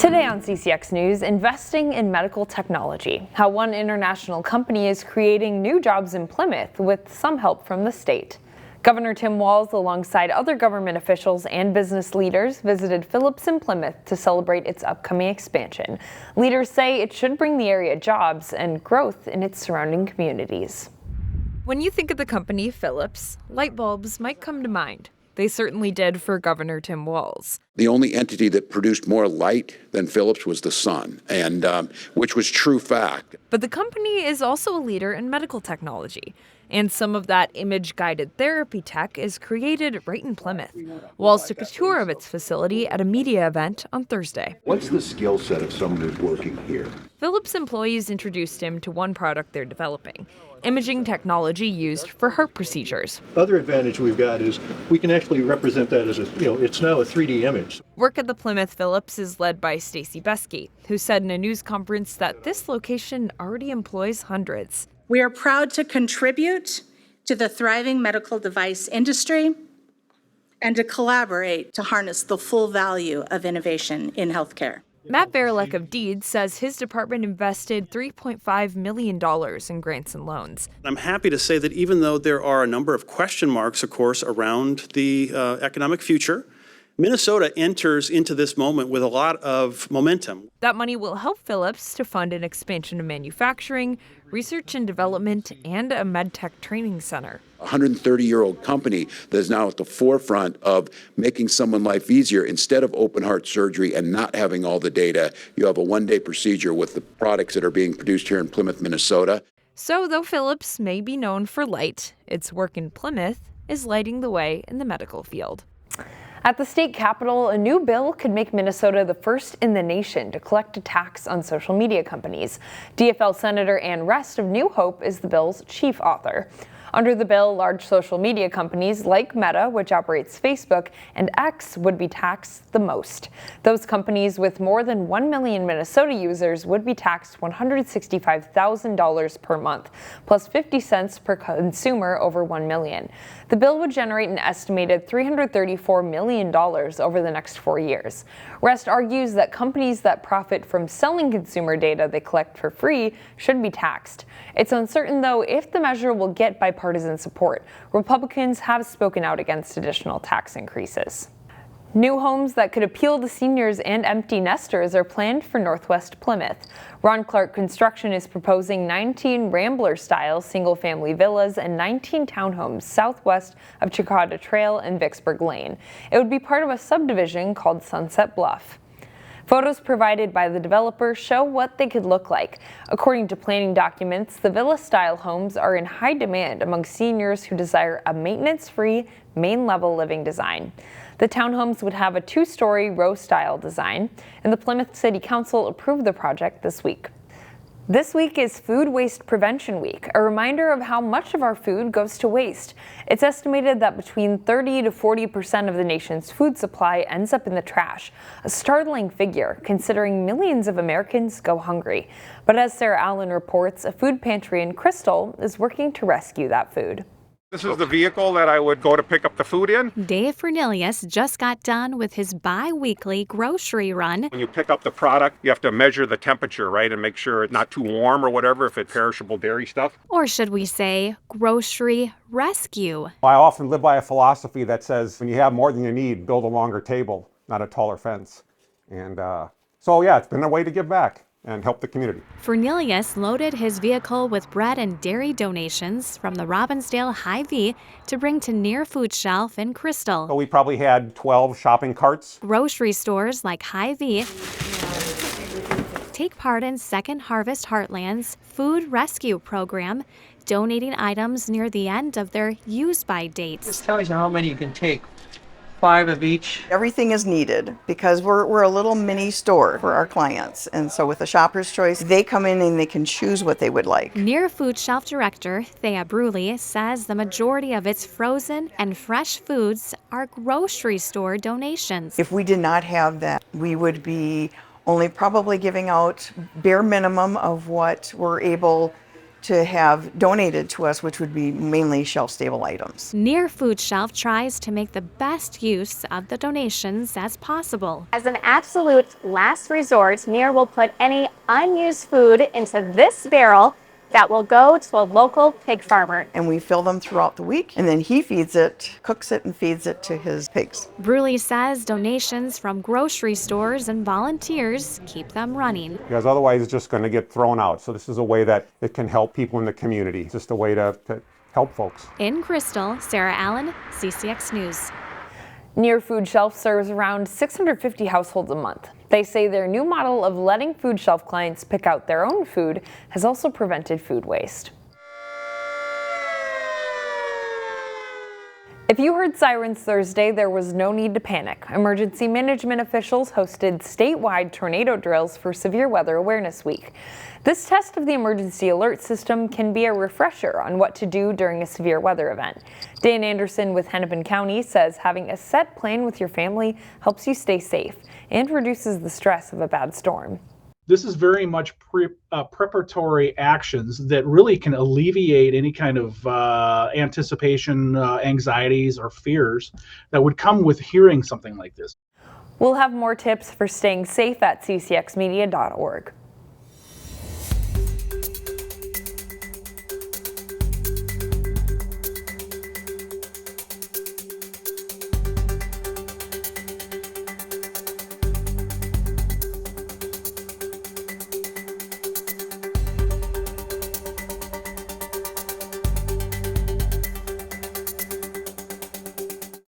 Today on CCX News, investing in medical technology, how one international company is creating new jobs in Plymouth with some help from the state. Governor Tim Walz, alongside other government officials and business leaders, visited Phillips in Plymouth to celebrate its upcoming expansion. Leaders say it should bring the area jobs and growth in its surrounding communities. When you think of the company Phillips, light bulbs might come to mind. They certainly did for Governor Tim Walz. The only entity that produced more light than Phillips was the sun, and which was true fact. But the company is also a leader in medical technology, and some of that image-guided therapy tech is created right in Plymouth. Walz took a tour of its facility at a media event on Thursday. What's the skill set of someone who's working here? Phillips employees introduced him to one product they're developing, imaging technology used for heart procedures. Other advantage we've got is we can actually represent that as it's now a 3D image. Work at the Plymouth Phillips is led by Stacy Beskey, who said in a news conference that this location already employs hundreds. We are proud to contribute to the thriving medical device industry and to collaborate to harness the full value of innovation in healthcare. Matt Verlick of Deed says his department invested $3.5 million in grants and loans. I'm happy to say that even though there are a number of question marks, of course, around the economic future, Minnesota enters into this moment with a lot of momentum. That money will help Phillips to fund an expansion of manufacturing, research and development, and a medtech training center. A 130-year-old company that is now at the forefront of making someone's life easier. Instead of open heart surgery and not having all the data, you have a one-day procedure with the products that are being produced here in Plymouth, Minnesota. So though Phillips may be known for light, its work in Plymouth is lighting the way in the medical field. At the state capitol, a new bill could make Minnesota the first in the nation to collect a tax on social media companies. DFL Senator Ann Rest of New Hope is the bill's chief author. Under the bill, large social media companies like Meta, which operates Facebook, and X would be taxed the most. Those companies with more than 1 million Minnesota users would be taxed $165,000 per month, plus 50 cents per consumer over 1 million. The bill would generate an estimated $334 million over the next 4 years. Rest argues that companies that profit from selling consumer data they collect for free should be taxed. It's uncertain, though, if the measure will get bipartisan support. Republicans have spoken out against additional tax increases. New homes that could appeal to seniors and empty nesters are planned for Northwest Plymouth. Ron Clark Construction is proposing 19 Rambler-style single-family villas and 19 townhomes southwest of Chicada Trail and Vicksburg Lane. It would be part of a subdivision called Sunset Bluff. Photos provided by the developer show what they could look like. According to planning documents, the villa-style homes are in high demand among seniors who desire a maintenance-free, main-level living design. The townhomes would have a 2-story row-style design, and the Plymouth City Council approved the project this week. This week is Food Waste Prevention Week, a reminder of how much of our food goes to waste. It's estimated that between 30 to 40% of the nation's food supply ends up in the trash, a startling figure considering millions of Americans go hungry. But as Sarah Allen reports, a food pantry in Crystal is working to rescue that food. This is the vehicle that I would go to pick up the food in. Dave Fernelius just got done with his bi-weekly grocery run. When you pick up the product, you have to measure the temperature, right, and make sure it's not too warm or whatever if it's perishable dairy stuff. Or should we say grocery rescue? I often live by a philosophy that says when you have more than you need, build a longer table, not a taller fence. And so yeah, it's been a way to give back and help the community. Fernelius loaded his vehicle with bread and dairy donations from the Robbinsdale Hy-Vee to bring to Near Food Shelf in Crystal. So we probably had 12 shopping carts. Grocery stores like Hy-Vee take part in Second Harvest Heartland's food rescue program, donating items near the end of their use-by dates. This tells you how many you can take. 5 of each. Everything is needed because we're a little mini store for our clients. And so with the Shopper's Choice, they come in and they can choose what they would like. Near Food Shelf Director Thea Bruley says the majority of its frozen and fresh foods are grocery store donations. If we did not have that, we would be only probably giving out bare minimum of what we're able to have donated to us, which would be mainly shelf-stable items. Near Food Shelf tries to make the best use of the donations as possible. As an absolute last resort, Near will put any unused food into this barrel that will go to a local pig farmer. And we fill them throughout the week, and then he feeds it, cooks it, and feeds it to his pigs. Bruley says donations from grocery stores and volunteers keep them running. Because otherwise it's just going to get thrown out. So this is a way that it can help people in the community. It's just a way to help folks. In Crystal, Sarah Allen, CCX News. Near Food Shelf serves around 650 households a month. They say their new model of letting Food Shelf clients pick out their own food has also prevented food waste. If you heard sirens Thursday, there was no need to panic. Emergency management officials hosted statewide tornado drills for Severe Weather Awareness Week. This test of the emergency alert system can be a refresher on what to do during a severe weather event. Dan Anderson with Hennepin County says having a set plan with your family helps you stay safe and reduces the stress of a bad storm. This is very much preparatory actions that really can alleviate any kind of anticipation, anxieties, or fears that would come with hearing something like this. We'll have more tips for staying safe at ccxmedia.org.